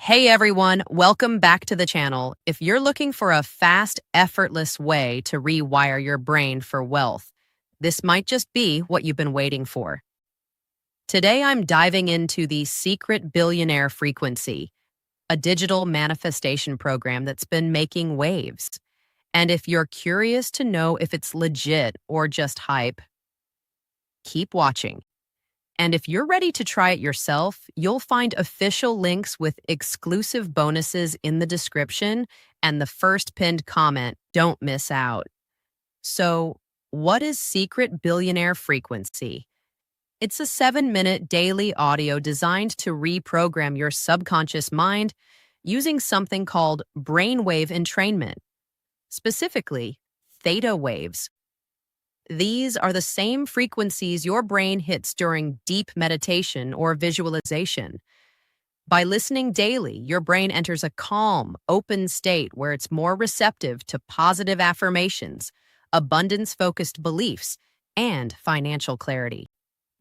Hey everyone, welcome back to the channel. If you're looking for a fast, effortless way to rewire your brain for wealth, this might just be what you've been waiting for. Today I'm diving into the Secret Billionaire Frequency, a digital manifestation program that's been making waves. And if you're curious to know if it's legit or just hype, keep watching. And if you're ready to try it yourself, you'll find official links with exclusive bonuses in the description and the first pinned comment. Don't miss out. So, what is Secret Billionaire Frequency? It's a 7-minute daily audio designed to reprogram your subconscious mind using something called brainwave entrainment, specifically theta waves. These are the same frequencies your brain hits during deep meditation or visualization. By listening daily, your brain enters a calm, open state where it's more receptive to positive affirmations, abundance-focused beliefs, and financial clarity.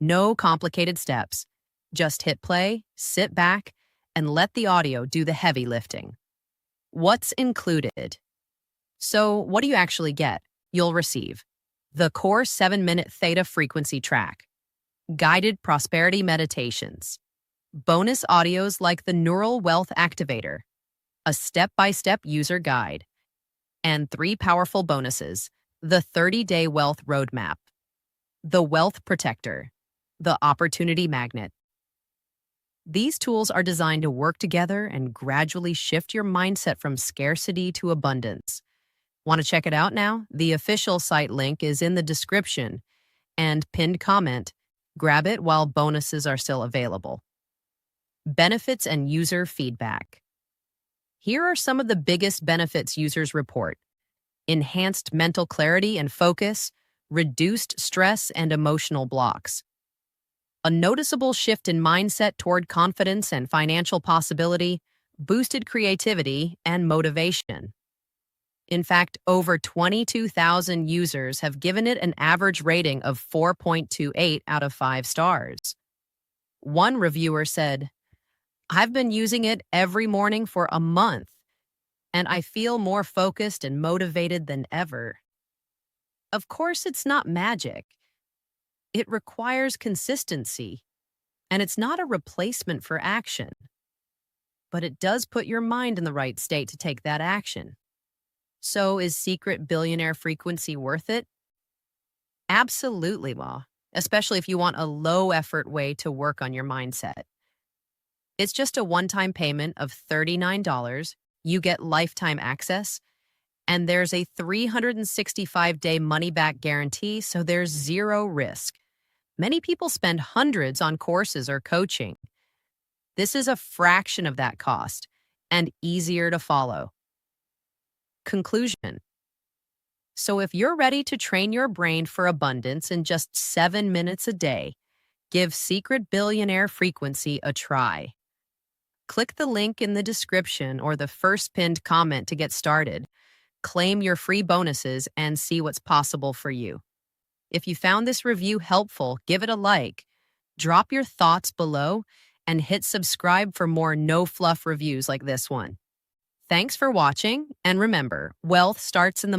No complicated steps. Just hit play, sit back, and let the audio do the heavy lifting. What's included? So, what do you actually get? You'll receive the core 7-minute theta frequency track, guided prosperity meditations, bonus audios like the Neural Wealth Activator, a step-by-step user guide, and 3 powerful bonuses: the 30-day wealth roadmap, the wealth protector, the opportunity magnet. These tools are designed to work together and gradually shift your mindset from scarcity to abundance. Want to check it out now? The official site link is in the description and pinned comment. Grab it while bonuses are still available. Benefits and user feedback. Here are some of the biggest benefits users report: enhanced mental clarity and focus, reduced stress and emotional blocks, a noticeable shift in mindset toward confidence and financial possibility, boosted creativity and motivation. In fact, over 22,000 users have given it an average rating of 4.28 out of 5 stars. One reviewer said, "I've been using it every morning for a month, and I feel more focused and motivated than ever." Of course, it's not magic. It requires consistency, and it's not a replacement for action. But it does put your mind in the right state to take that action. So is Secret Billionaire Frequency worth it? Absolutely, Ma, especially if you want a low-effort way to work on your mindset. It's just a one-time payment of $39, you get lifetime access, and there's a 365-day money-back guarantee, so there's zero risk. Many people spend hundreds on courses or coaching. This is a fraction of that cost and easier to follow. Conclusion. So if you're ready to train your brain for abundance in just 7 minutes a day, give Secret Billionaire Frequency a try. Click the link in the description or the first pinned comment to get started. Claim your free bonuses and see what's possible for you. If you found this review helpful, give it a like. Drop your thoughts below and hit subscribe for more no-fluff reviews like this one. Thanks for watching, and remember, wealth starts in the